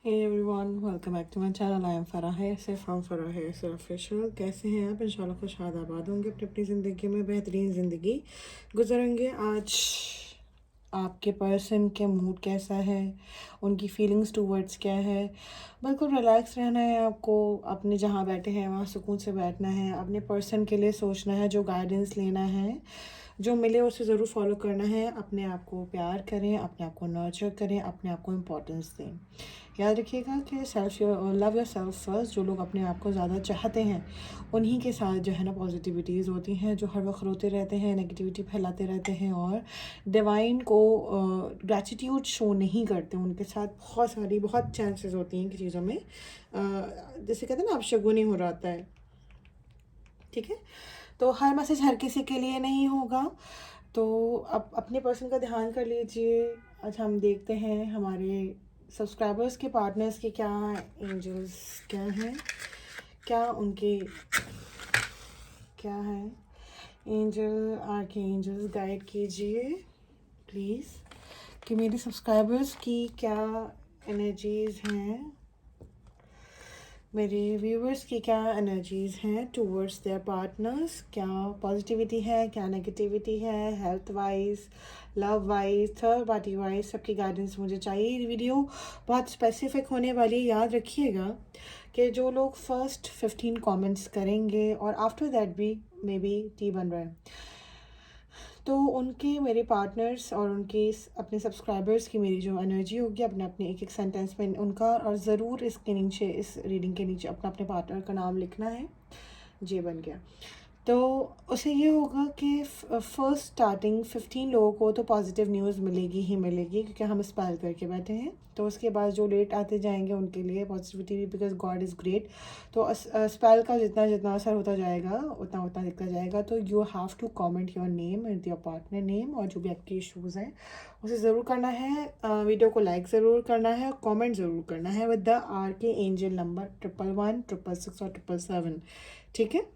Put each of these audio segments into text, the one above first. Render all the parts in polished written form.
Hey everyone, welcome back to my channel. I am Farah Hair from Farah Hair Official. कैसे हैं आप? इंशाल्लाह खुशहाल आबाद होंगे, अपनी अपनी ज़िंदगी में बेहतरीन ज़िंदगी गुजारेंगे। आज आपके पर्सन के मूड कैसा है, उनकी फीलिंग्स टूवर्ड्स क्या है। बिल्कुल रिलैक्स रहना है आपको, अपने जहाँ बैठे हैं वहाँ सुकून से बैठना है, अपने पर्सन के लिए सोचना है, जो गाइडेंस लेना है, जो मिले उसे ज़रूर फॉलो करना है। अपने आप को प्यार करें, अपने आप को नर्चर करें, अपने आप को इम्पोर्टेंस दें। याद रखिएगा कि लव योर सेल्फ फर्स्ट। जो लोग अपने आप को ज़्यादा चाहते हैं उन्हीं के साथ जो है ना पॉजिटिविटीज़ होती हैं। जो हर वक्त रोते रहते हैं, नेगेटिविटी फैलाते रहते हैं और डिवाइन को ग्रैटिट्यूड शो नहीं करते, उनके साथ बहुत चांसेस होती हैं कि चीज़ों में जैसे कहते हैं ना, अपशगुनी हो जाता है। ठीक है, तो हर मैसेज हर किसी के लिए नहीं होगा, तो अब अपने पर्सन का ध्यान कर लीजिए। आज हम देखते हैं हमारे सब्सक्राइबर्स के पार्टनर्स के क्या एंजल्स क्या हैं, क्या उनके क्या है। एंजल आर्के एंजल्स गाइड कीजिए प्लीज़ कि मेरे सब्सक्राइबर्स की क्या एनर्जीज़ हैं, मेरे व्यूवर्स की क्या एनर्जीज़ हैं टूवर्ड्स देयर पार्टनर्स। क्या पॉजिटिविटी है, क्या नेगेटिविटी है, health wise, love wise, third party wise, सबकी गाइडेंस मुझे चाहिए। ये वीडियो बहुत स्पेसिफिक होने वाली है। याद रखिएगा कि जो लोग फर्स्ट 15 कमेंट्स करेंगे और आफ्टर दैट भी मे बी टी बन रहा है, तो उनके मेरे पार्टनर्स और उनके अपने सब्सक्राइबर्स की मेरी जो एनर्जी होगी, अपने अपने एक एक सेंटेंस में उनका, और ज़रूर इसके नीचे, इस रीडिंग के नीचे अपना अपने पार्टनर का नाम लिखना है। जे बन गया, तो उसे ये होगा कि फर्स्ट स्टार्टिंग 15 लोगों को तो पॉजिटिव न्यूज़ मिलेगी ही मिलेगी, क्योंकि हम स्पेल करके बैठे हैं। तो उसके बाद जो लेट आते जाएंगे उनके लिए positivity, because God is great. तो स्पेल का जितना जितना असर होता जाएगा उतना उतना दिखता जाएगा। तो you have to comment your name and your partner name, और जो भी आपके इशूज़ हैं उसे ज़रूर करना है। वीडियो को लाइक ज़रूर करना है, कमेंट ज़रूर करना है विद द आर के एंजल नंबर 111 666 और 777। ठीक है।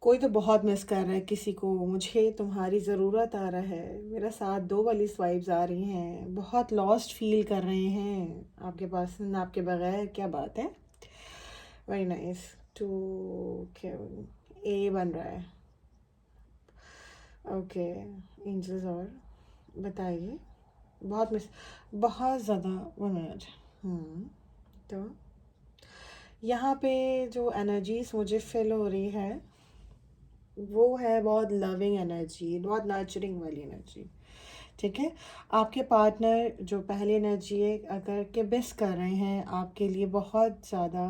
कोई तो बहुत मिस कर रहा है किसी को। मुझे तुम्हारी ज़रूरत आ रहा है, मेरा साथ दो वाली स्वाइप्स आ रही हैं। बहुत लॉस्ट फील कर रहे हैं आपके पास, आपके बगैर। क्या बात है, वेरी नाइस। टू क्या ए बन रहा है। ओके एंजल्स, और बताइए। बहुत मिस, बहुत ज़्यादा 1 मिनट। तो यहाँ पे जो एनर्जीज मुझे फील हो रही है वो है बहुत लविंग एनर्जी, बहुत नर्चरिंग वाली एनर्जी। ठीक है, आपके पार्टनर जो पहली एनर्जी है, अगर के मिस कर रहे हैं आपके लिए, बहुत ज़्यादा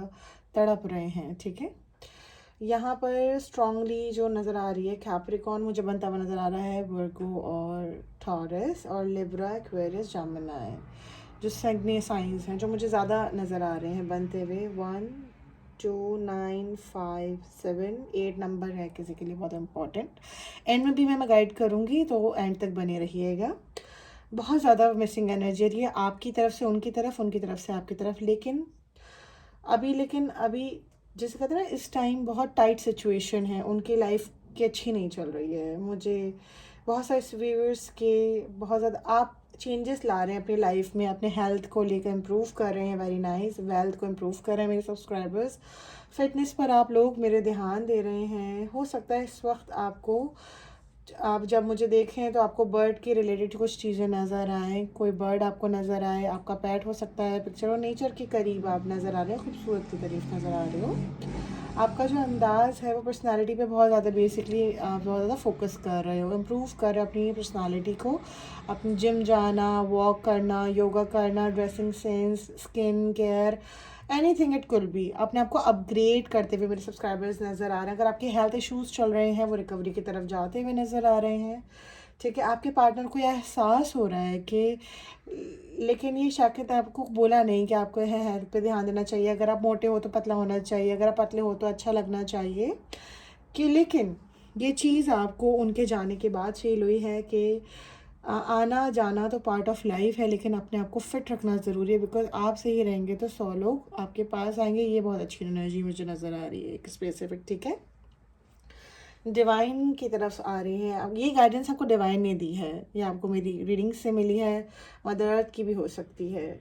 तड़प रहे हैं। ठीक है, यहाँ पर स्ट्रांगली जो नज़र आ रही है, कैप्रिकॉन मुझे बनता हुआ नज़र आ रहा है, वर्गो और टॉरस और लिब्रा, एक्वेरियस, जामिनी, जो सग्ने साइंस हैं जो मुझे ज़्यादा नज़र आ रहे हैं बनते हुए। 1 2 9 5 7 8 नंबर है किसी के लिए बहुत इम्पॉर्टेंट। एंड में भी मैं गाइड करूँगी, तो एंड तक बने रहिएगा। बहुत ज़्यादा मिसिंग एनर्जी है आपकी तरफ से उनकी तरफ, उनकी तरफ से आपकी तरफ। लेकिन अभी जैसे कहते हैं ना, इस टाइम बहुत टाइट सिचुएशन है, उनकी लाइफ की अच्छी नहीं चल रही है। मुझे बहुत सारे व्यूअर्स के बहुत ज़्यादा आप चेंजेस ला रहे हैं अपनी लाइफ में, अपने हेल्थ को लेकर इम्प्रूव कर रहे हैं। वेरी नाइस, वेल्थ को इम्प्रूव कर रहे हैं मेरे सब्सक्राइबर्स। फिटनेस पर आप लोग मेरे ध्यान दे रहे हैं। हो सकता है इस वक्त आपको, आप जब मुझे देखें तो आपको बर्ड के रिलेटेड कुछ चीज़ें नज़र आएँ, कोई बर्ड आपको नज़र आए, आपका पेट हो सकता है पिक्चर, और नेचर के करीब आप नज़र आ रहे हो, खूबसूरत के करीब नज़र आ रहे हो। आपका जो अंदाज़ है वो पर्सनालिटी पे बहुत ज़्यादा, बेसिकली आप बहुत ज़्यादा फोकस कर रहे हो, इम्प्रूव कर रहे हो अपनी पर्सनालिटी को। अपनी जिम जाना, वॉक करना, योगा करना, dressing sense, skin care, anything it could be, अपने आप को अपग्रेड करते हुए मेरे सब्सक्राइबर्स नज़र आ रहे हैं। अगर आपके हेल्थ इश्यूज़ चल रहे हैं वो रिकवरी की तरफ जाते हुए नज़र आ रहे हैं। ठीक है, आपके पार्टनर को यह एहसास हो रहा है कि, लेकिन ये शायद आपको बोला नहीं कि आपको है हेल्थ पे ध्यान देना चाहिए। अगर आप मोटे हो तो पतला होना चाहिए, अगर आप पतले हो तो अच्छा लगना चाहिए कि, लेकिन ये चीज़ आपको उनके जाने के बाद फील हुई है कि आना जाना तो पार्ट ऑफ लाइफ है, लेकिन अपने आप को फिट रखना ज़रूरी है। बिकॉज आप सही रहेंगे तो 100 लोग आपके पास आएंगे। ये बहुत अच्छी एनर्जी मुझे नज़र आ रही है, एक स्पेसिफिक। ठीक है, डिवाइन की तरफ आ रही है। अब ये गाइडेंस आपको डिवाइन ने दी है, ये आपको मेरी रीडिंग से मिली है, मदर अर्थ की भी हो सकती है,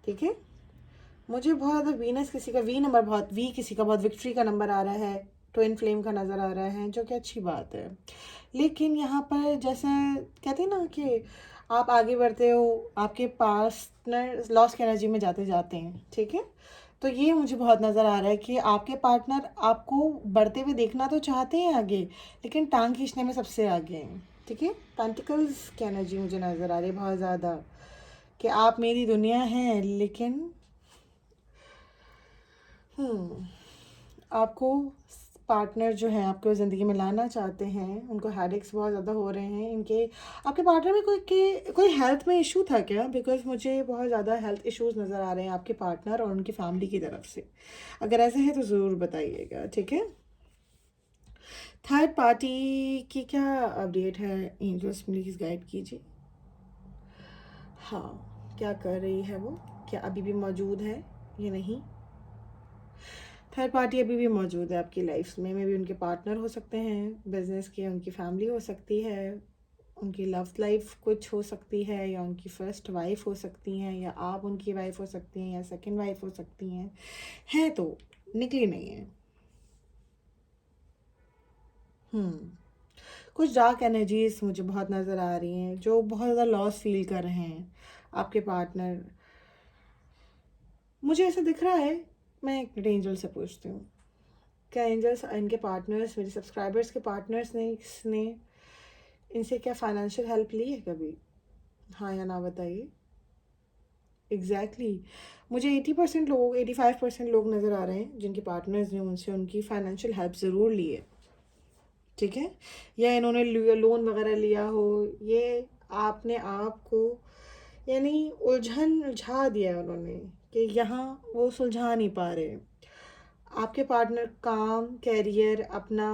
ठीक है। मुझे बहुत ज़्यादा वीनस किसी का वी नंबर, बहुत वी किसी का बहुत विक्ट्री का नंबर आ रहा है, ट्विन फ्लेम का नज़र आ रहा है, जो कि अच्छी बात है। लेकिन यहाँ पर जैसे कहते हैं ना कि आप आगे बढ़ते हो, आपके पार्टनर लॉस की एनर्जी में जाते जाते हैं, ठीक है। तो ये मुझे बहुत नज़र आ रहा है कि आपके पार्टनर आपको बढ़ते हुए देखना तो चाहते हैं आगे, लेकिन टांग खींचने में सबसे आगे हैं, ठीक है। पेंटिकल्स की एनर्जी मुझे नज़र आ रही है बहुत ज़्यादा, कि आप मेरी दुनिया हैं, लेकिन आपको पार्टनर जो है आपको ज़िंदगी में लाना चाहते हैं, उनको हेडेक्स बहुत ज़्यादा हो रहे हैं इनके। आपके पार्टनर में कोई हेल्थ में इशू था क्या? बिकॉज मुझे बहुत ज़्यादा हेल्थ इश्यूज नज़र आ रहे हैं आपके पार्टनर और उनकी फैमिली की तरफ से। अगर ऐसे है तो ज़रूर बताइएगा, ठीक है। थर्ड पार्टी की क्या अपडेट है? एंजल्स प्लीज़ गाइड कीजिए। हाँ, क्या कर रही है वो? क्या अभी भी मौजूद है या नहीं? थर्ड पार्टी अभी भी मौजूद है आपकी लाइफ में भी उनके पार्टनर हो सकते हैं, बिजनेस की उनकी फैमिली हो सकती है, उनकी लव लाइफ कुछ हो सकती है, या उनकी फर्स्ट वाइफ हो सकती हैं, या आप उनकी वाइफ हो सकती हैं, या सेकंड वाइफ हो सकती हैं। है तो निकली नहीं है। कुछ डार्क एनर्जीज मुझे बहुत नज़र आ रही हैं, जो बहुत ज़्यादा लॉस फील कर रहे हैं आपके पार्टनर। मुझे ऐसा दिख रहा है, मैं एक एंजल से पूछती हूँ, क्या एंजल्स इनके पार्टनर्स, मेरे सब्सक्राइबर्स के पार्टनर्स ने इनसे क्या फाइनेंशियल हेल्प ली है कभी? हाँ या ना बताइए। एग्जैक्टली मुझे 80% लोग, 85% लोग नज़र आ रहे हैं जिनके पार्टनर्स ने उनसे उनकी फाइनेंशियल हेल्प ज़रूर ली है, ठीक है। या इन्होंने लोन वगैरह लिया हो, ये आपने आपको यानी उलझा दिया है उन्होंने, कि यहाँ वो सुलझा नहीं पा रहे। आपके पार्टनर काम, कैरियर, अपना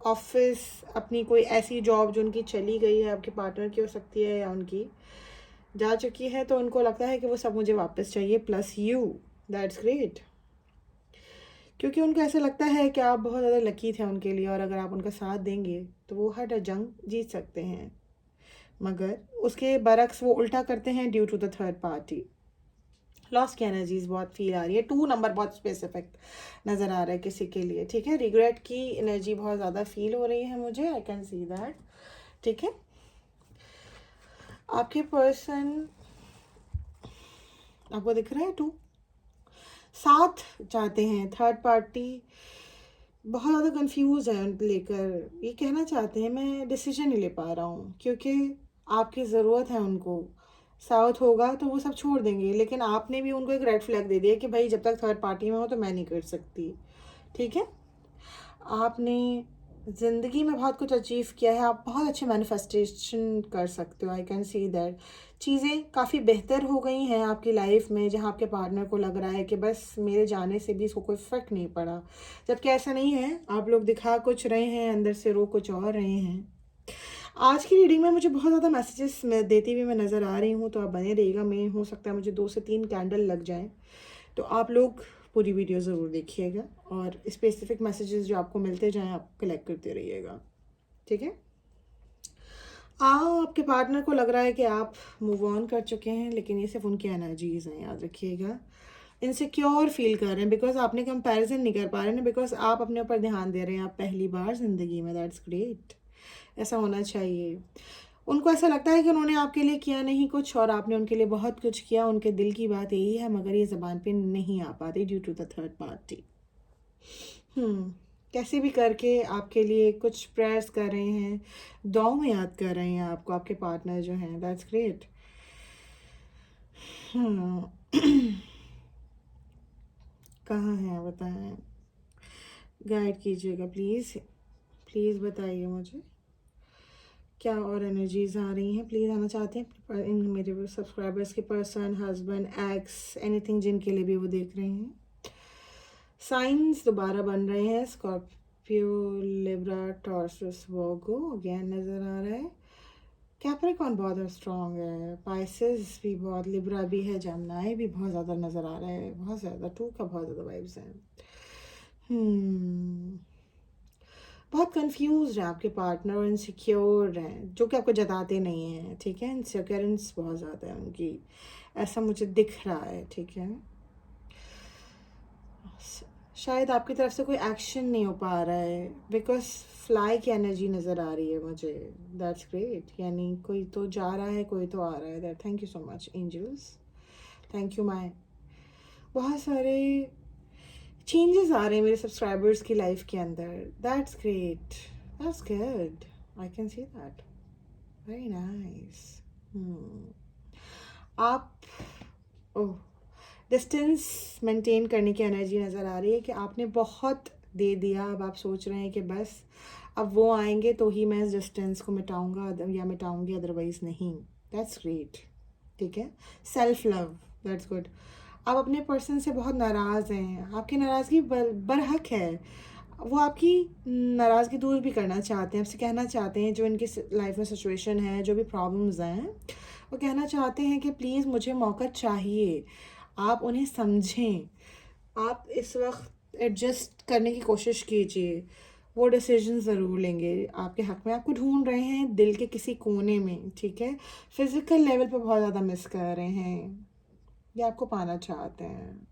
ऑफिस, अपनी कोई ऐसी जॉब जो उनकी चली गई है, आपके पार्टनर की हो सकती है या उनकी जा चुकी है, तो उनको लगता है कि वो सब मुझे वापस चाहिए, प्लस यू। दैट्स ग्रेट, क्योंकि उनको ऐसा लगता है कि आप बहुत ज़्यादा लकी थे उनके लिए, और अगर आप उनका साथ देंगे तो वो हर जंग जीत सकते हैं। मगर उसके बरक्स वो उल्टा करते हैं due to the third party. Loss की एनर्जीज बहुत फील आ रही है, 2 नंबर बहुत स्पेसिफिक नज़र आ रहा है किसी के लिए, ठीक है। रिग्रेट की एनर्जी बहुत ज़्यादा फील हो रही है मुझे, आई कैन सी दैट, ठीक है। आपके पर्सन आपको दिख रहा है 2 साथ चाहते हैं, थर्ड पार्टी बहुत ज़्यादा कंफ्यूज है उनको लेकर, ये कहना चाहते हैं मैं डिसीजन नहीं ले पा रहा हूँ, क्योंकि आपकी ज़रूरत है उनको। साउथ होगा तो वो सब छोड़ देंगे, लेकिन आपने भी उनको एक रेड फ्लैग दे दिया कि भाई जब तक थर्ड पार्टी में हो तो मैं नहीं कर सकती, ठीक है। आपने ज़िंदगी में बहुत कुछ अचीव किया है, आप बहुत अच्छे मैनिफेस्टेशन कर सकते हो, आई कैन सी दैट। चीज़ें काफ़ी बेहतर हो गई हैं आपकी लाइफ में, जहाँ आपके पार्टनर को लग रहा है कि बस मेरे जाने से भी इसको कोई फ़र्क नहीं पड़ा, जबकि ऐसा नहीं है। आप लोग दिखा कुछ रहे हैं, अंदर से रो कुछ और रहे हैं। आज की रीडिंग में मुझे बहुत ज़्यादा मैसेजेस मैं देती हुई मैं नज़र आ रही हूँ, तो आप बने रहिएगा। मैं हो सकता है मुझे 2 से 3 कैंडल लग जाएं, तो आप लोग पूरी वीडियो ज़रूर देखिएगा, और स्पेसिफिक मैसेजेस जो आपको मिलते जाएं आप कलेक्ट करते रहिएगा, ठीक है। आपके पार्टनर को लग रहा है कि आप मूव ऑन कर चुके हैं, लेकिन ये सिर्फ उनकी एनर्जीज हैं, याद रखिएगा। इनसिक्योर फील कर रहे हैं बिकॉज आपने कंपैरिजन नहीं कर पा रहे हैं, बिकॉज आप अपने ऊपर ध्यान दे रहे हैं, आप पहली बार ज़िंदगी में। दैट्स ग्रेट, ऐसा होना चाहिए। उनको ऐसा लगता है कि उन्होंने आपके लिए किया नहीं कुछ, और आपने उनके लिए बहुत कुछ किया। उनके दिल की बात यही है, मगर ये ज़बान पे नहीं आ पाती due to the third party. कैसे भी करके आपके लिए कुछ प्रेयर्स कर रहे हैं, दुआओं में याद कर रहे हैं आपको, आपके पार्टनर जो हैं। That's great. कहाँ हैं बताएं, गाइड कीजिएगा प्लीज़, प्लीज़ बताइए मुझे क्या और एनर्जीज आ रही हैं। प्लीज़ आना चाहते हैं इन मेरे सब्सक्राइबर्स के पर्सन, हस्बैंड, एक्स, एनीथिंग जिनके लिए भी वो देख रहे हैं। साइंस दोबारा बन रहे हैं, स्कॉर्पियो, लिब्रा, टॉरस, वर्गो अगेन नज़र आ रहा है। कैप्रिकॉर्न बहुत स्ट्रॉन्ग है, पाइसेस भी बहुत, लिब्रा भी है, जमनाई भी बहुत ज़्यादा नज़र आ रहा है, बहुत ज़्यादा 2 का बहुत ज़्यादा वाइब्स हैं। बहुत कंफ्यूज है आपके पार्टनर और इनसिक्योर हैं, जो कि आपको जताते नहीं हैं, ठीक है। इनसिक्योरेंस बहुत ज़्यादा है उनकी, ऐसा मुझे दिख रहा है, ठीक है। शायद आपकी तरफ से कोई एक्शन नहीं हो पा रहा है, बिकॉज फ्लाई की एनर्जी नज़र आ रही है मुझे। दैट्स ग्रेट, यानी कोई तो जा रहा है, कोई तो आ रहा है। That, thank you so much angels, thank you my. बहुत सारे चेंजेस आ रहे हैं मेरे सब्सक्राइबर्स की लाइफ के अंदर। That's great, that's good, I can see that, very nice. आप ओह, डिस्टेंस मेंटेन करने की एनर्जी नज़र आ रही है कि आपने बहुत दे दिया, अब आप सोच रहे हैं कि बस अब वो आएंगे तो ही मैं इस डिस्टेंस को मिटाऊंगा या मिटाऊंगी, अदरवाइज़ नहीं। दैट्स ग्रेट, ठीक है। Self love, that's good. आप अपने पर्सन से बहुत नाराज़ हैं, आपकी नाराज़गी बरहक है। वो आपकी नाराज़गी दूर भी करना चाहते हैं, आपसे कहना चाहते हैं जो इनकी लाइफ में सिचुएशन है, जो भी प्रॉब्लम्स हैं, वो कहना चाहते हैं कि प्लीज़ मुझे मौका चाहिए। आप उन्हें समझें, आप इस वक्त एडजस्ट करने की कोशिश कीजिए, वो डिसीजन ज़रूर लेंगे आपके हक़ में। आपको ढूंढ रहे हैं दिल के किसी कोने में, ठीक है। फिज़िकल लेवल पर बहुत ज़्यादा मिस कर रहे हैं, ये आपको पाना चाहते हैं।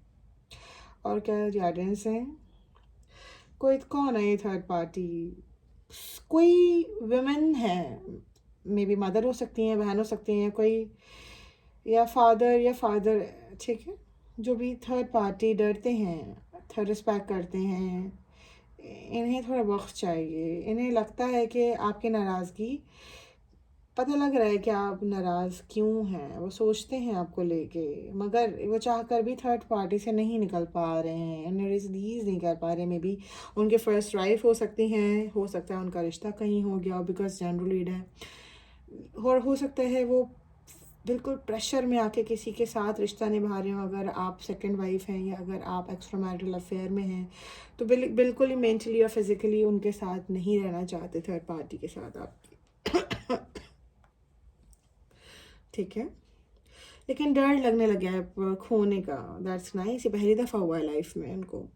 और क्या गाइडेंस है? कोई कौन है ये थर्ड पार्टी? कोई वुमेन है, मे बी मदर हो सकती हैं, बहन हो सकती हैं, कोई या फादर, ठीक है। जो भी थर्ड पार्टी डरते हैं, थर्ड रिस्पेक्ट करते हैं, इन्हें थोड़ा वक्त चाहिए। इन्हें लगता है कि आपकी नाराज़गी, पता लग रहा है कि आप नाराज़ क्यों हैं, वो सोचते हैं आपको लेके, मगर वो चाह कर भी थर्ड पार्टी से नहीं निकल पा रहे हैं, उन्हें रिलीज़ नहीं कर पा रहे। मे बी उनके फर्स्ट वाइफ हो सकती हैं, हो सकता है उनका रिश्ता कहीं हो गया बिकॉज जनरल लीड है, और हो सकता है वो बिल्कुल प्रेशर में आके किसी के साथ रिश्ता निभा रहे हो। अगर आप सेकंड वाइफ हैं या अगर आप एक्स्ट्रा मैरिटल अफेयर में हैं, तो बिल्कुल ही मेंटली और फिज़िकली उनके साथ नहीं रहना चाहते, थर्ड पार्टी के साथ आपकी, ठीक है। लेकिन डर लगने लग गया है खोने का। दैट्स नाइस, ये पहली दफ़ा हुआ है लाइफ में उनको,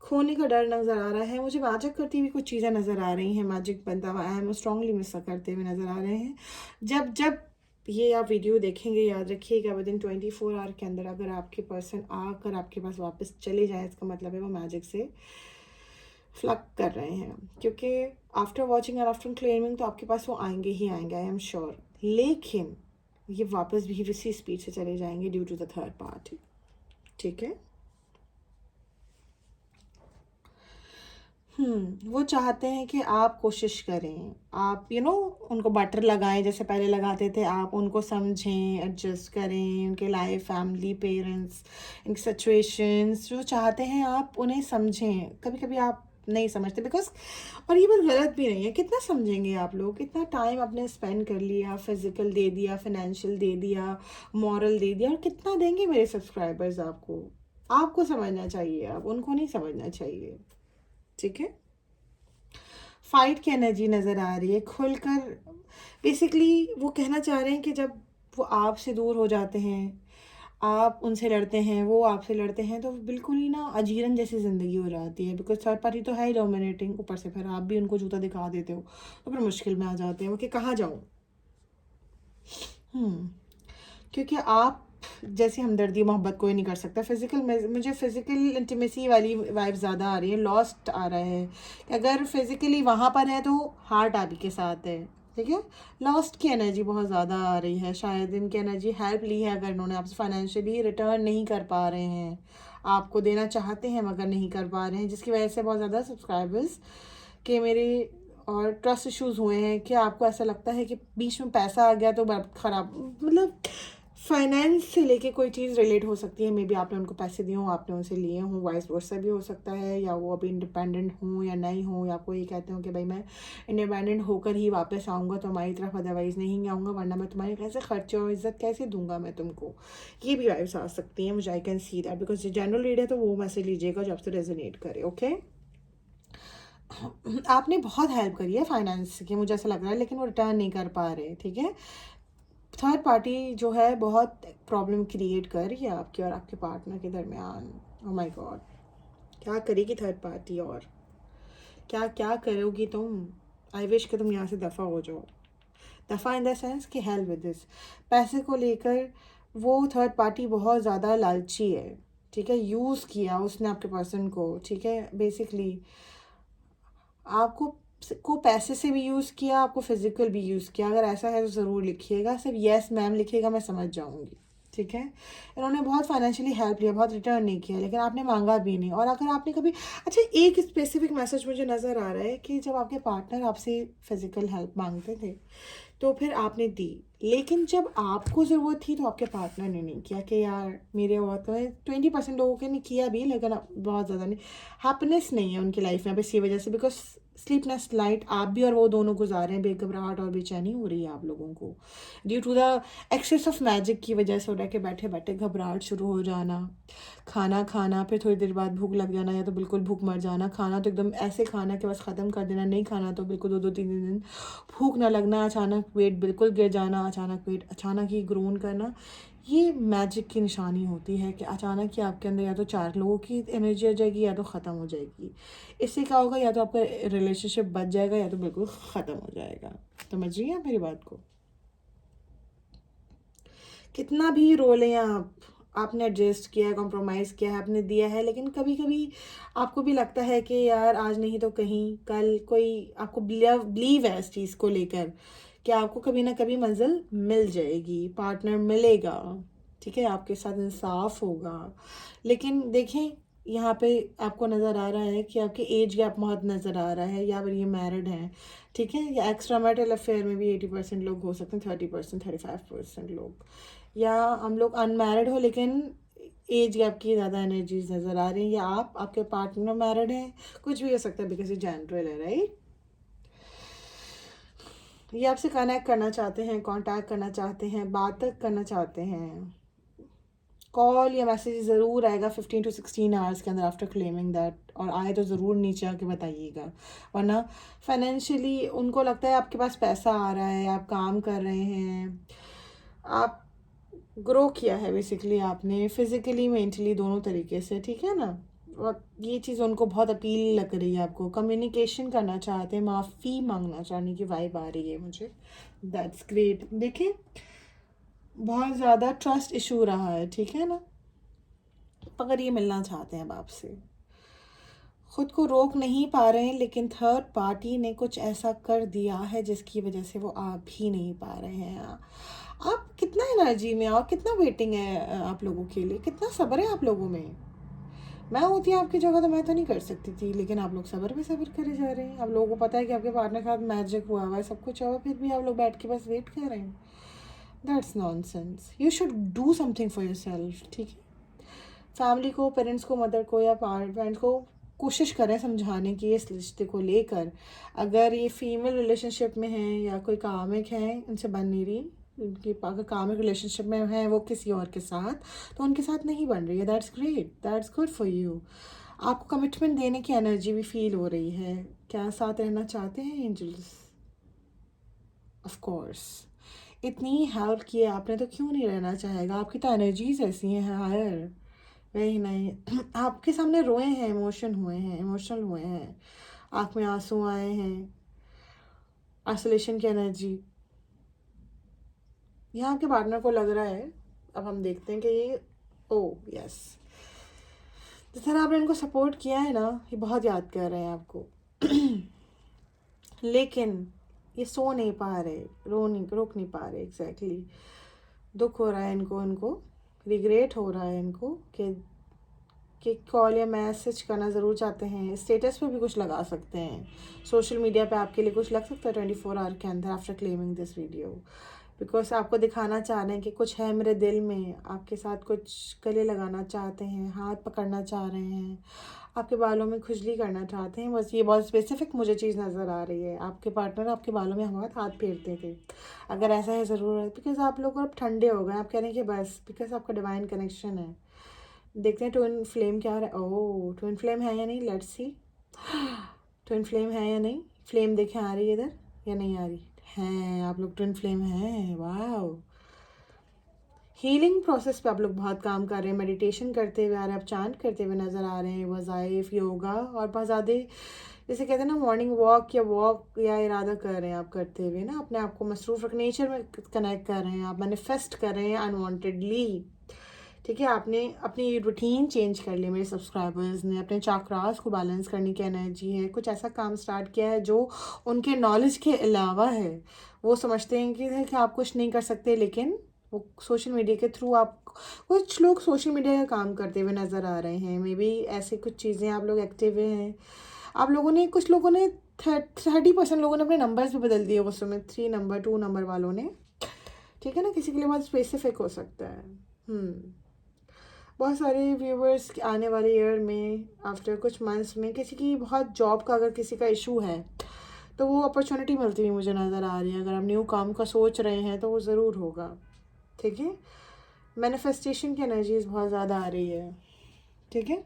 खोने का डर नज़र आ रहा है मुझे। मैजिक करती हुई कुछ चीज़ें नज़र आ रही हैं, मैजिक बनता हुआ अहम स्ट्रांगली मिस करते हुए नज़र आ रहे हैं। जब जब ये आप वीडियो देखेंगे, याद रखिएगा विद इन 24 आवर के अंदर अगर आपके पर्सन आकर आपके पास वापस चले जाए, इसका मतलब है वो मैजिक से फ्लक कर रहे हैं, क्योंकि आफ्टर वॉचिंग और आफ्टर क्लेमिंग तो आपके पास वो आएंगे ही आएंगे, आई एम श्योर। लेकिन ये वापस भी इसी स्पीड से चले जाएंगे due to the third party, ठीक है। वो चाहते हैं कि आप कोशिश करें, आप उनको बटर लगाएं जैसे पहले लगाते थे, आप उनको समझें, एडजस्ट करें, उनके लाइफ, फैमिली, पेरेंट्स, इनकी सिचुएशंस जो चाहते हैं आप उन्हें समझें। कभी कभी आप नहीं समझते बिकॉज, और ये बात गलत भी नहीं है, कितना समझेंगे आप लोग, कितना टाइम आपने स्पेंड कर लिया, फिजिकल दे दिया, फाइनेंशियल दे दिया, मॉरल दे दिया, और कितना देंगे मेरे सब्सक्राइबर्स आपको। आपको समझना चाहिए, आप उनको नहीं समझना चाहिए, ठीक है। फाइट की एनर्जी नज़र आ रही है खुलकर। बेसिकली वो कहना चाह रहे हैं कि जब वो आपसे दूर हो जाते हैं, आप उनसे लड़ते हैं, वो आपसे लड़ते हैं, तो बिल्कुल ही ना अजीरन जैसी ज़िंदगी हो जाती है। बिकॉज थर्ड पार्टी तो है ही डोमिनेटिंग, ऊपर से फिर आप भी उनको जूता दिखा देते हो, तो फिर मुश्किल में आ जाते हैं वो कि कहाँ जाऊँ। क्योंकि आप जैसे हमदर्दी मोहब्बत कोई नहीं कर सकता। मुझे फ़िज़िकल इंटीमेसी वाली वाइब ज़्यादा आ रही है, लॉस्ट आ रहा है कि अगर फिज़िकली वहाँ पर है तो हार्ट आप ही के साथ है, ठीक है। लॉस्ट की एनर्जी बहुत ज़्यादा आ रही है, शायद इनकी एनर्जी हेल्प ली है, अगर इन्होंने आपसे फाइनेंशियली रिटर्न नहीं कर पा रहे हैं, आपको देना चाहते हैं मगर नहीं कर पा रहे हैं, जिसकी वजह से बहुत ज़्यादा सब्सक्राइबर्स के मेरे और ट्रस्ट इश्यूज़ हुए हैं कि आपको ऐसा लगता है कि बीच में पैसा आ गया तो ख़राब, मतलब फाइनेंस से लेके कोई चीज़ रिलेट हो सकती है। मे बी आपने उनको पैसे दिए हों, आपने उनसे लिए हों, वाइस वर्सा भी हो सकता है, या वो अभी इंडिपेंडेंट हों या नहीं हों, या आपको ये कहते हो कि भाई मैं इंडिपेंडेंट होकर ही वापस आऊँगा तुम्हारी तरफ, अदरवाइज़ नहीं आऊँगा, वरना मैं तुम्हारे कैसे खर्चे और इज़्ज़त कैसे दूंगा मैं तुमको। ये भी वाइब्स आ सकती हैं मुझे, I can see that, because general read है तो वो मैसेज लीजिएगा जो आपसे रेजोनेट करे, ओके। आपने बहुत हेल्प करी है फाइनेंस की, मुझे ऐसा लग रहा है, लेकिन वो रिटर्न नहीं कर पा रहे, ठीक है। थर्ड पार्टी जो है बहुत प्रॉब्लम क्रिएट कर रही है आपके और आपके पार्टनर के दरमियान। ओह माय गॉड, क्या करेगी थर्ड पार्टी। और क्या क्या करोगी तुम? आई विश कि तुम यहाँ से दफ़ा हो जाओ। दफ़ा इन द सेंस कि हेल विद दिस। पैसे को लेकर वो थर्ड पार्टी बहुत ज़्यादा लालची है, ठीक है। यूज़ किया उसने आपके पर्सन को, ठीक है। बेसिकली आपको को पैसे से भी यूज़ किया, आपको फिजिकल भी यूज़ किया। अगर ऐसा है तो ज़रूर लिखिएगा, सिर्फ येस मैम लिखिएगा, मैं समझ जाऊँगी, ठीक है। इन्होंने बहुत फाइनेंशियली हेल्प लिया, बहुत रिटर्न नहीं किया, लेकिन आपने मांगा भी नहीं। और अगर आपने कभी, अच्छा एक स्पेसिफिक मैसेज मुझे नज़र आ रहा है कि जब आपके पार्टनर आपसे फिजिकल हेल्प मांगते थे तो फिर आपने दी, लेकिन जब आपको ज़रूरत थी तो आपके पार्टनर ने नहीं किया कि यार मेरे वक्त में 20% लोगों के ने किया भी, लेकिन बहुत ज़्यादा नहीं। हैप्पीनेस नहीं है उनकी लाइफ में अब इसी वजह से, बिकॉज स्लीपनेस नाइट आप भी और वो दोनों गुजारे हैं, बेघबराहट और बेचैनी हो रही है आप लोगों को due to the excess of magic की वजह से हो रहा है कि बैठे बैठे घबराहट शुरू हो जाना, खाना खाना फिर थोड़ी देर बाद भूख लग जाना, या तो बिल्कुल भूख मर जाना, खाना तो एकदम ऐसे खाना कि बस ख़त्म कर देना, नहीं खाना तो बिल्कुल 2-2 3 दिन भूख ना लगना, अचानक वेट बिल्कुल गिर जाना, अचानक वेट अचानक ही ग्रोन करना। ये मैजिक की निशानी होती है कि अचानक ही आपके अंदर या तो 4 लोगों की एनर्जी आ जाएगी या तो ख़त्म हो जाएगी। इससे क्या होगा, या तो आपका रिलेशनशिप बच जाएगा या तो बिल्कुल ख़त्म हो जाएगा। समझ रही हैं मेरी बात को? कितना भी रो लें आप, आपने एडजस्ट किया है, कॉम्प्रोमाइज़ किया है, आपने दिया है, लेकिन कभी कभी आपको भी लगता है कि यार आज नहीं तो कहीं कल कोई आपको बिलीव है इस चीज़ को लेकर कि आपको कभी ना कभी मंजिल मिल जाएगी, पार्टनर मिलेगा, ठीक है, आपके साथ इंसाफ होगा। लेकिन देखें यहाँ पे आपको नज़र आ रहा है कि आपके एज गैप बहुत नज़र आ रहा है, या फिर ये मैरिड हैं, ठीक है, या एक्स्ट्रा मैरिटल अफेयर में भी 80% लोग हो सकते हैं, 30% 35% लोग, या हम लोग अनमैरिड हो लेकिन एज गैप की ज़्यादा एनर्जीज नज़र आ रही हैं, या आप आपके पार्टनर मैरिड हैं, कुछ भी हो सकता है, बिकॉज ये जनरल है, राइट। ये आपसे कनेक्ट करना चाहते हैं, कांटेक्ट करना चाहते हैं, बात तक करना चाहते हैं। कॉल या मैसेज ज़रूर आएगा 15 to 16 आवर्स के अंदर आफ्टर क्लेमिंग दैट, और आए तो ज़रूर नीचे आके बताइएगा, वरना फाइनेंशियली उनको लगता है आपके पास पैसा आ रहा है, आप काम कर रहे हैं, आप ग्रो किया है बेसिकली आपने, फिज़िकली मेंटली दोनों तरीके से, ठीक है ना। और ये चीज़ उनको बहुत अपील लग रही है, आपको कम्युनिकेशन करना चाहते हैं, माफ़ी मांगना चाहने की वाइब आ रही है मुझे। That's great. देखिए बहुत ज़्यादा ट्रस्ट इशू रहा है, ठीक है ना, अगर ये मिलना चाहते हैं अब आपसे, खुद को रोक नहीं पा रहे हैं, लेकिन थर्ड पार्टी ने कुछ ऐसा कर दिया है जिसकी वजह से वो आ भी नहीं पा रहे हैं। आप कितना एनर्जी में और कितना वेटिंग है आप लोगों के लिए, कितना सब्र है आप लोगों में। मैं होती आपकी जगह तो मैं तो नहीं कर सकती थी, लेकिन आप लोग सब्र पे सब्र करे जा रहे हैं। आप लोगों को पता है कि आपके पार्टनर के साथ मैजिक हुआ हुआ है, सब कुछ हुआ, फिर भी आप लोग बैठ के बस वेट कर रहे हैं। That's nonsense. You should do something for your self, ठीक है। फैमिली को, पेरेंट्स को, मदर को या पेरेंट्स को कोशिश करें समझाने की इस रिश्ते को लेकर। अगर ये फीमेल रिलेशनशिप में हैं या कोई कामिक है, इनसे बन नहीं रही, उनकी अगर कामिक रिलेशनशिप में है वो किसी और के साथ, तो उनके साथ नहीं बन रही है, that's great, that's good for you. आपको कमिटमेंट देने की एनर्जी भी फील हो रही है। क्या साथ रहना चाहते हैं एंजल्स? ऑफ कोर्स, इतनी हेल्प की है आपने तो क्यों नहीं रहना चाहेगा, आपकी तो एनर्जीज ऐसी हैं हायर। वही नहीं आपके सामने रोए हैं, इमोशनल हुए हैं, आँख में आंसू आए हैं, आइसोलेशन की एनर्जी। यहाँ आपके पार्टनर को लग रहा है, अब हम देखते हैं कि ये, ओ यस, जिस तरह आपने इनको सपोर्ट किया है ना, ये बहुत याद कर रहे हैं आपको लेकिन ये सो नहीं पा रहे, रोक नहीं पा रहे, एग्जैक्टली दुख हो रहा है इनको रिग्रेट हो रहा है इनको कि कॉल या मैसेज करना ज़रूर चाहते हैं, स्टेटस पे भी कुछ लगा सकते हैं, सोशल मीडिया पे आपके लिए कुछ लग सकता है 24 आवर के अंदर after claiming this video, because आपको दिखाना चाह रहे हैं कि कुछ है मेरे दिल में, आपके साथ कुछ गले लगाना चाहते हैं, हाथ पकड़ना चाह रहे हैं, आपके बालों में खुजली करना चाहते हैं। बस ये बहुत स्पेसिफिक मुझे चीज़ नज़र आ रही है, आपके पार्टनर आपके बालों में हाथ फेरते थे। अगर ऐसा है ज़रूर है, बिकॉज आप लोग अब ठंडे हो गए, आप कह रहे हैं कि बस, बिकॉज आपका डिवाइन कनेक्शन है। देखते हैं ट्विन फ्लेम क्या है। ओह ट्विन फ्लेम है या नहीं, लेट्स सी। ट्विन फ्लेम है या नहीं, फ्लेम देखें आ रही है इधर या नहीं आ रही है, आप लोग ट्विन फ्लेम हैं, वाह। हीलिंग प्रोसेस पे आप लोग बहुत काम कर रहे हैं, मेडिटेशन करते हुए आ रहे हैं, आप चांट करते हुए नज़र आ रहे हैं, वज़ाइफ, योगा और बहुत ज़्यादा जैसे कहते हैं ना, मॉर्निंग वॉक या इरादा कर रहे हैं आप करते हुए ना, अपने आप को मसरूफ़ रख, नेचर में कनेक्ट कर रहे हैं, आप मैनिफेस्ट कर रहे हैं अनवांटेडली। ठीक है, आपने अपनी रूटीन चेंज कर ली। मेरे सब्सक्राइबर्स ने अपने चाक्रास को बैलेंस करने की एनर्जी है, कुछ ऐसा काम स्टार्ट किया है जो उनके नॉलेज के अलावा है। वो समझते हैं कि आप कुछ नहीं कर सकते, लेकिन वो सोशल मीडिया के थ्रू आप, कुछ लोग सोशल मीडिया का काम करते हुए नज़र आ रहे हैं। मे बी ऐसी कुछ चीज़ें आप लोग एक्टिव हैं। आप लोगों ने, कुछ लोगों ने 30% लोगों ने अपने नंबर्स भी बदल दिए उस समय, 3 नंबर 2 नंबर वालों ने। ठीक है ना, किसी के लिए बहुत स्पेसिफिक हो सकता है। बहुत सारे व्यूवर्स आने वाले ईयर में, आफ्टर कुछ मंथ्स में, किसी की बहुत जॉब का अगर किसी का इशू है तो वो अपॉर्चुनिटी मिलती हुई मुझे नज़र आ रही है। अगर आप न्यू काम का सोच रहे हैं तो वो ज़रूर होगा। ठीक है, मैनिफेस्टेशन की एनर्जीज बहुत ज़्यादा आ रही है। ठीक है,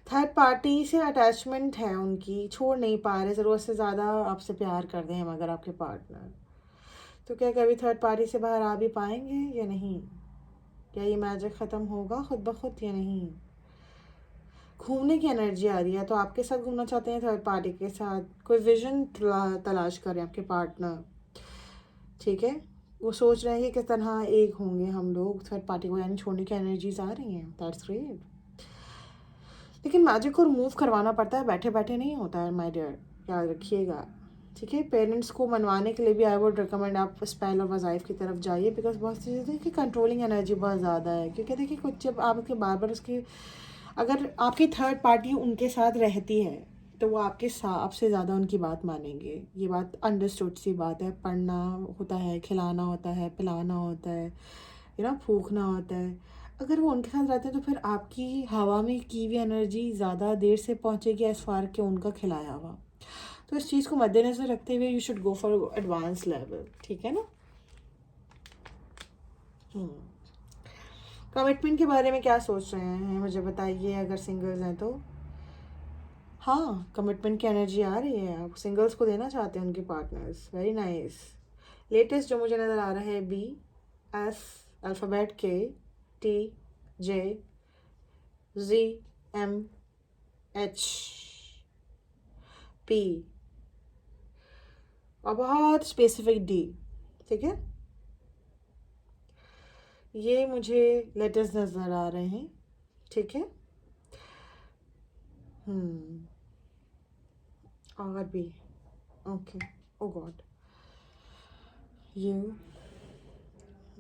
थर्ड पार्टी से अटैचमेंट है उनकी, छोड़ नहीं पा रहे, ज़रूरत से ज़्यादा आपसे प्यार कर रहे हैं मगर आपके पार्टनर। तो क्या कभी थर्ड पार्टी से बाहर आ भी पाएंगे या नहीं? क्या ये मैजिक ख़त्म होगा खुद ब खुद या नहीं? घूमने की एनर्जी आ रही है, तो आपके साथ घूमना चाहते हैं थर्ड पार्टी के साथ, कोई विजन तलाश करें आपके पार्टनर। ठीक है, वो सोच रहे हैं कि किस तरह एक होंगे हम लोग थर्ड पार्टी को, यानी छोड़ने की एनर्जीज आ रही हैं। That's great. लेकिन मैजिक को रिमूव करवाना पड़ता है, बैठे बैठे नहीं होता है माय डियर, याद रखिएगा। ठीक है, पेरेंट्स को मनवाने के लिए भी आई वुड रिकमेंड आप स्पेल और वज़ाइफ की तरफ जाइए, बिकॉज बहुत सी चीज़ें कि कंट्रोलिंग एनर्जी बहुत ज़्यादा है। क्योंकि देखिए, कुछ जब आपके बार बार उसकी, अगर आपकी थर्ड पार्टी उनके साथ रहती है तो वो आपसे ज़्यादा उनकी बात मानेंगे। ये बात अंडरस्टूड सी बात है। पढ़ना होता है, खिलाना होता है, पिलाना होता है, फूंकना होता है। अगर वो उनके साथ रहते हैं तो फिर आपकी हवा में की हुई एनर्जी ज़्यादा देर से पहुँचेगी एज फार के उनका खिलाया हुआ। तो इस चीज़ को मद्देनज़र रखते हुए you should go for advance level. ठीक है ना। कमिटमेंट के बारे में क्या सोच रहे हैं मुझे बताइए, अगर सिंगल्स हैं तो। हाँ, कमिटमेंट की एनर्जी आ रही है, आप सिंगल्स को देना चाहते हैं उनके पार्टनर्स। Very nice. लेटेस्ट जो मुझे नज़र आ रहा है, BS, अल्फ़ाबेट KTJZMHP और बहुत स्पेसिफिक D। ठीक है, ये मुझे लेटेस्ट नज़र आ रहे हैं। ठीक है, और भी ओके। ओ गॉड, ये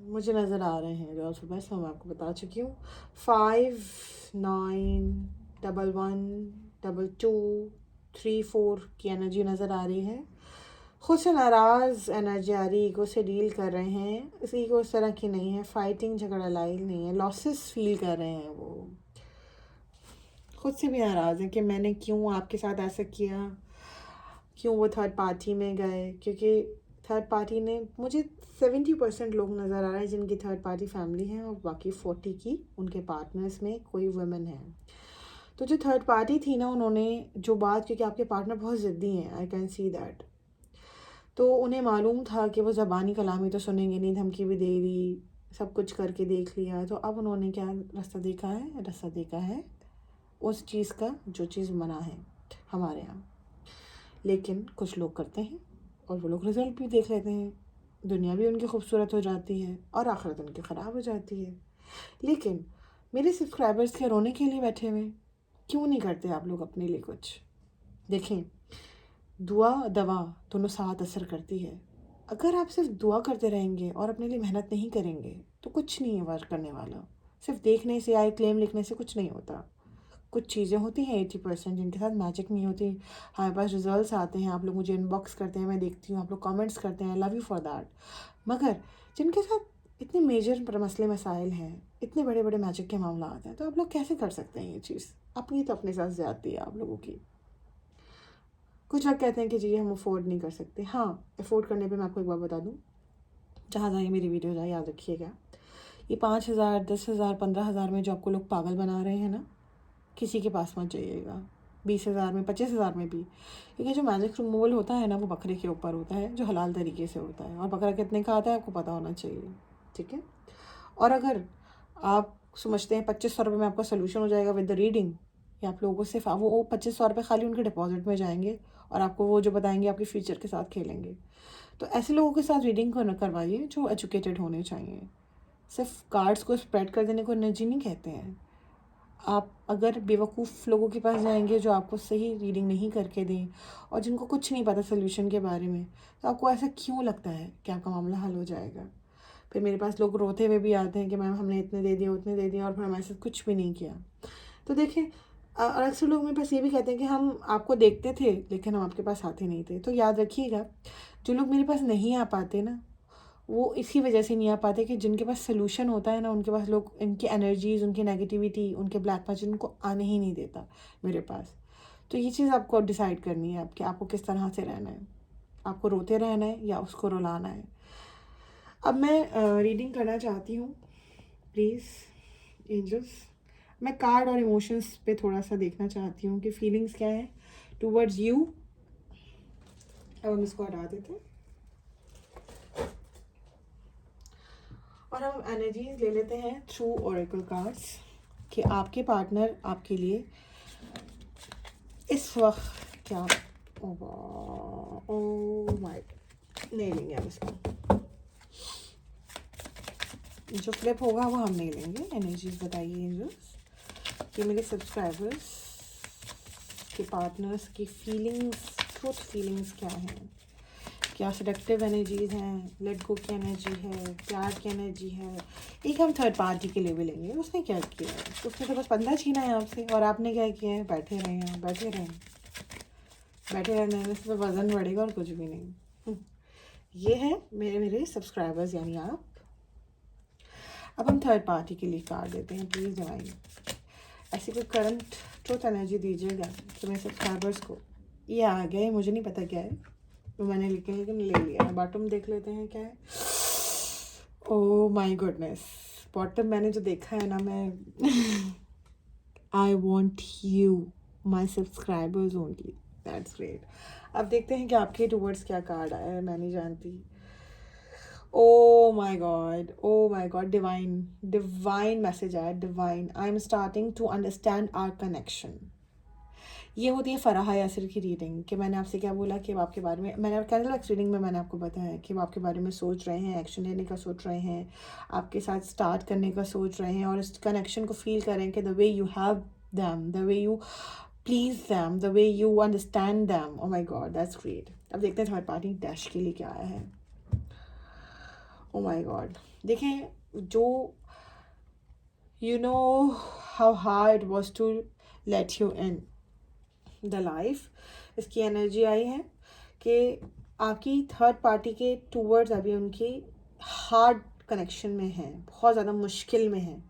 मुझे नज़र आ रहे हैं जो अल्फ़ाबेट्स मैं आपको बता चुकी हूँ। 5, 9, 11, 2, 2, 3, 4 की एनर्जी नज़र आ रही है। खुद से नाराज़ एनर्जी आ रही, ईगो से डील कर रहे हैं। इस ईगो इस तरह की नहीं है, फाइटिंग झगड़ा लड़ाई नहीं है, लॉसेस फील कर रहे हैं। वो खुद से भी नाराज़ हैं कि मैंने क्यों आपके साथ ऐसा किया, क्यों वो थर्ड पार्टी में गए। क्योंकि थर्ड पार्टी ने, मुझे 70% लोग नज़र आ रहे हैं जिनकी थर्ड पार्टी फैमिली है, और बाकी 40 की उनके पार्टनर्स में कोई वुमेन है। तो जो थर्ड पार्टी थी ना, उन्होंने जो बात, क्योंकि आपके पार्टनर बहुत ज़िद्दी हैं, आई कैन सी दैट। तो उन्हें मालूम था कि वो ज़बानी कलामी तो सुनेंगे नहीं, धमकी भी दे दी, सब कुछ करके देख लिया। तो अब उन्होंने क्या रास्ता देखा है उस चीज़ का जो चीज़ मना है हमारे यहाँ। लेकिन कुछ लोग करते हैं और वो लोग रिजल्ट भी देख लेते हैं, दुनिया भी उनकी खूबसूरत हो जाती है और आखिरत उनकी ख़राब हो जाती है। लेकिन मेरे सब्सक्राइबर्स के रोने के लिए बैठे हुए, क्यों नहीं करते आप लोग अपने लिए कुछ? देखें, दुआ दवा दोनों साथ असर करती है। अगर आप सिर्फ दुआ करते रहेंगे और अपने लिए मेहनत नहीं करेंगे तो कुछ नहीं है वर्क करने वाला। सिर्फ देखने से या क्लेम लिखने से कुछ नहीं होता। कुछ चीज़ें होती हैं 80% जिनके साथ मैजिक नहीं होती। हमारे पास रिजल्ट्स आते हैं, आप लोग मुझे इनबॉक्स करते हैं, मैं देखती हूँ, आप लोग कमेंट्स करते हैं, लव यू फॉर दैट। मगर जिनके साथ इतने मेजर मसले मसाइल हैं, इतने बड़े बड़े मैजिक के मामला आते हैं, तो आप लोग कैसे कर सकते हैं ये चीज़? अपनी तो अपने साथ ज़्यादती है आप लोगों की। कुछ लोग कहते हैं कि जी हम अफोर्ड नहीं कर सकते। हाँ, अफोर्ड करने पे मैं आपको एक बात बता दूँ, जहाँ जहाँ ये मेरी वीडियो जाए याद रखिएगा, ये 5,000, 10,000, 15,000 में जो आपको लोग पागल बना रहे हैं ना, किसी के पास मत जाइएगा। 20,000 में, 25,000 में भी। क्योंकि जो मैजिक रिमूवल होता है ना, वो बकरे के ऊपर होता है, जो हलाल तरीके से होता है, और बकरा कितने का आता है आपको पता होना चाहिए। ठीक है, और अगर आप समझते हैं 2,500 रुपये में आपका सोल्यूशन हो जाएगा विद द रीडिंग, या आप लोगों को सिर्फ वो 2500 रुपये खाली उनके डिपॉजिट में जाएंगे और आपको वो जो बताएंगे आपके फ्यूचर के साथ खेलेंगे। तो ऐसे लोगों के साथ रीडिंग करवाइए जो एजुकेटेड होने चाहिए। सिर्फ कार्ड्स को स्प्रेड कर देने को एनर्जी नहीं कहते हैं। आप अगर बेवकूफ़ लोगों के पास जाएंगे जो आपको सही रीडिंग नहीं करके दें और जिनको कुछ नहीं पता सोल्यूशन के बारे में, तो आपको ऐसा क्यों लगता है कि आपका मामला हल हो जाएगा? फिर मेरे पास लोग रोते हुए भी आते हैं कि मैम हमने इतने दे दिया उतने दे दिया और फिर हमारे साथ कुछ भी नहीं किया। तो देखिए, और अक्सर लोग मेरे पास ये भी कहते हैं कि हम आपको देखते थे लेकिन हम आपके पास आते नहीं थे। तो याद रखिएगा, जो लोग मेरे पास नहीं आ पाते ना, वो इसी वजह से नहीं आ पाते कि जिनके पास सोल्यूशन होता है ना, उनके पास लोग इनकी एनर्जीज़, उनकी नेगेटिविटी, उनके ब्लैक मैजिक उनको आने ही नहीं देता मेरे पास। तो ये चीज़ आपको डिसाइड करनी है कि आपको किस तरह से रहना है, आपको रोते रहना है या उसको रुलाना है। अब मैं रीडिंग करना चाहती हूँ, प्लीज़ एंजल्स। मैं कार्ड और इमोशंस पे थोड़ा सा देखना चाहती हूँ कि फीलिंग्स क्या है टूवर्ड्स यू। अब हम इसको हटा देते हैं और हम एनर्जीज ले लेते हैं थ्रू ओरेकल कार्ड्स कि आपके पार्टनर आपके लिए इस वक्त क्या, ओ माय, नहीं लेंगे हम इसको, जो फ्लिप होगा वो हम नहीं लेंगे। एनर्जीज बताइए एंजल्स कि मेरे सब्सक्राइबर्स के पार्टनर्स की फीलिंग्स, ट्रूथ फीलिंग्स क्या हैं। क्या सेडक्टिव एनर्जीज हैं, लेट गो की एनर्जी है, प्यार की एनर्जी है। एक हम थर्ड पार्टी के लिए भी लेंगे। उसने क्या किया है, उसने तो बस बंदा छीना है आपसे और आपने क्या किया है, बैठे रहे हैं, बैठे रहें। बैठे रहने से तो वजन बढ़ेगा और कुछ भी नहीं। ये है मेरे सब्सक्राइबर्स यानी आप। अब हम थर्ड पार्टी के लिए कार्ड देते हैं। प्लीज़ डिवाइन ऐसी कोई करंट ट्रूथ एनर्जी दीजिएगा तो मेरे सब्सक्राइबर्स को। ये आ गया है, मुझे नहीं पता क्या है, तो मैंने लेकिन ले लिया है। बॉटम देख लेते हैं क्या है। ओह माय गुडनेस, बॉटम मैंने जो देखा है ना, मैं I want you my subscribers only, that's great. अब देखते हैं कि आपके टूवर्ड्स क्या कार्ड आया है, मैं नहीं जानती। Oh my God, divine message आया, divine. I am starting to understand our connection. ये होती है फराह यासिर की रीडिंग कि मैंने आपसे क्या बोला कि वो आपके बारे में, मैंने कैंडल एक्स रीडिंग में मैंने आपको बताया कि वो आपके बारे में सोच रहे हैं, एक्शन लेने का सोच रहे हैं, आपके साथ स्टार्ट करने का सोच रहे हैं और इस कनेक्शन को फील करें कि the way you have them, the way you please them, the way you understand them. Oh my god, that's great. अब देखते हैं थर्ड पार्टी डैश के लिए क्या आया है। ओ माई गॉड, देखें, जो you know how hard it was to let you in the life, इसकी एनर्जी आई है कि आपकी थर्ड पार्टी के टूवर्ड्स अभी उनकी हार्ड कनेक्शन में है, बहुत ज़्यादा मुश्किल में है।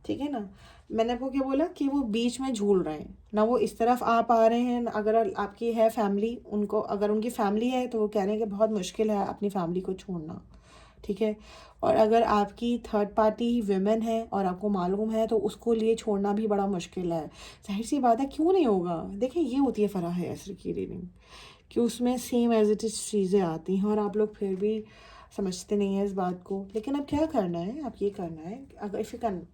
ठीक है ना, मैंने आपको क्या बोला कि वो बीच में झूल रहे हैं ना, वो इस तरफ आप आ रहे हैं। अगर आपकी है फैमिली, उनको अगर उनकी फैमिली है तो वो कह रहे हैं कि बहुत मुश्किल है अपनी फैमिली को छोड़ना। ठीक है, और अगर आपकी थर्ड पार्टी विमेन है और आपको मालूम है तो उसको लिए छोड़ना भी बड़ा मुश्किल है। जाहिर सी बात है, क्यों नहीं होगा। देखिए, ये होती है फराह यासिर की रीडिंग कि उसमें सेम एज इट इज़ चीज़ें आती हैं और आप लोग फिर भी समझते नहीं हैं इस बात को। लेकिन अब क्या करना है, आप ये करना है, अगर इफ़ यू कैन,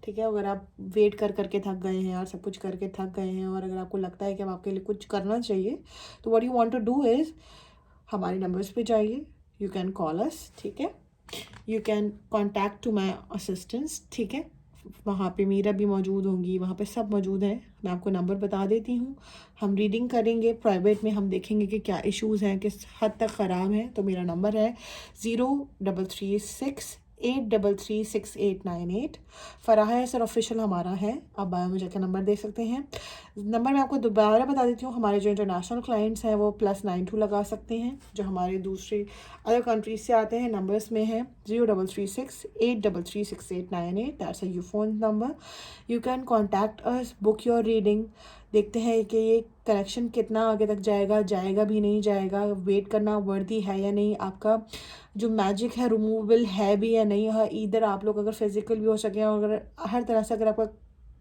ठीक है, अगर आप वेट कर करके थक गए हैं और सब कुछ करके थक गए हैं और अगर आपको लगता है कि अब आपके लिए कुछ करना चाहिए, तो what you want to do is हमारे नंबर्स पे जाइए, यू कैन कॉल अस, ठीक है, you can contact to my assistance, ठीक है, वहाँ पे मीरा भी मौजूद होंगी, वहाँ पे सब मौजूद हैं। मैं आपको नंबर बता देती हूँ, हम रीडिंग करेंगे प्राइवेट में, हम देखेंगे कि क्या इश्यूज़ हैं, किस हद तक ख़राब हैं। तो मेरा नंबर है 0336833898। फराह यासिर ऑफिशियल हमारा है, आप बायो में जाकर नंबर दे सकते हैं। नंबर मैं आपको दोबारा बता देती हूँ, हमारे जो इंटरनेशनल क्लाइंट्स हैं वो +92 लगा सकते हैं, जो हमारे दूसरे अदर कंट्रीज से आते हैं नंबर्स में है 0336833898। That's a you phone number, you can contact us, book your reading. देखते हैं कि ये कनेक्शन कितना आगे तक जाएगा, जाएगा भी नहीं जाएगा, वेट करना वर्दी है या नहीं, आपका जो मैजिक है रिमूवेबल है भी या नहीं है। इधर आप लोग अगर फिजिकल भी हो सके, अगर हर तरह से अगर आपका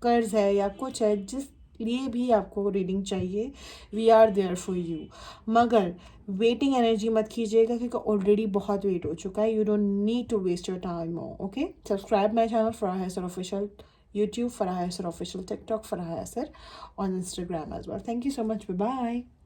कर्ज है या कुछ है, जिस लिए भी आपको रीडिंग चाहिए, we are there for you. मगर वेटिंग एनर्जी मत कीजिएगा क्योंकि ऑलरेडी बहुत वेट हो चुका है। You don't need to waste your time. Okay, subscribe my channel Farah Yasir official, YouTube, Farah Yasser Official, TikTok, Farah Yasser, on Instagram as well. Thank you so much. Bye-bye.